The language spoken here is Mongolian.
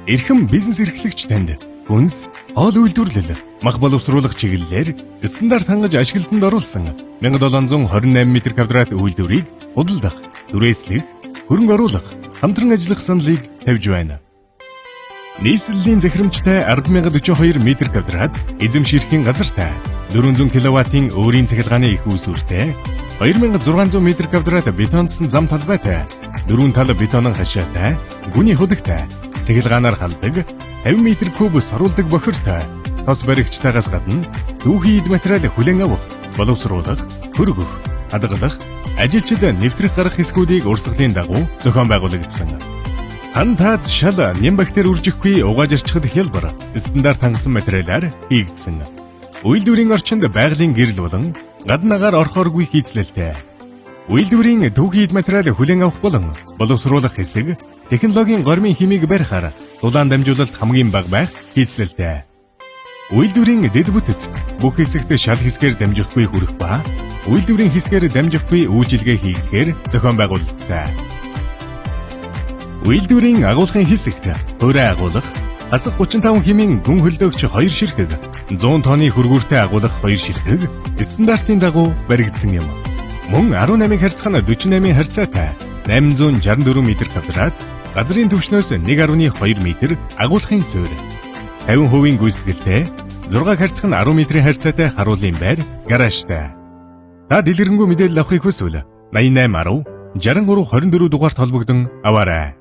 Эрхэм бизнес эрхлэгч танд хүнс, хоол үйлдвэрлэл, мах боловсруулах чиглэлээр стандарт хангаж ашиглалтанд оруулсан 1728 м2 үйлдвэрийг худалдах, түрээслэх, хөрөнгө оруулах, хамтран ажиллах саналыг тавьж байна. Нийслэлийн захирамжтай 10,042 м2 эзэмширхийн газартай 400 кВт-ийн өөрийн цахилгааны их үүсвэртэй 2600 м2 бетонцсон зам талбайтай 4 тал бетонын хашаатай гүний хөдөгтэй цахилгаанаар халдаг 50 м3 сорулдаг бохиртой тос баригчтайгаас гадна түүхий эд материал хүлээн авах, боловсруулах, хөргөх, хадгалах, ажилчид нэвтрэх гарах хэсгүүдийг урсгалын дагуу зохион байгуулагдсан. Хан таац шал нэм бактери үржихгүй угааж арчхад хялбар стандарт хангасан материалаар хийгдсэн. Үйлдвэрийн орчинд байгалийн гэрэл болон гаднаагаар орхоргүй хийцлэлтэй. Үйлдвэрийн түүхий эд материал хүлээн авах болон боловсруулах хэсэг технологийн гормын химийг барихаар дулаан дамжуулалт хамгийн бага байх хийцлэлтэй. Үйлдвэрийн дэд бүтэц бүх хэсэгт шал хэсгээр дамжихгүй хүрэх ба үйлдвэрийн хэсгээр дамжихгүй үйлчилгээ хийхээр зохион байгуулалттай. Үйлдвэрийн агуулгын хэсэгт хөөрэ агуулга, асах 35 хэмийн гүн хөлдөөгч 2 ширхэг, 100 тонны хөргүүртэй агуулга 2 ширхэг стандартын дагуу баригдсан юм. Мөн 18 харьцах нь 48 харьцаатай 864 м2, газрын түвшнөөс 1.2 м агуулгын суурь, 50% гүйцэтгэлтэй 6 харьцах нь 10 м харьцаатай харуулын байр, гаражтай. Та дэлгэрэнгүй мэдээлэл авахыг хүсвэл 8810 6324 дугаард холбогдсон аваарай.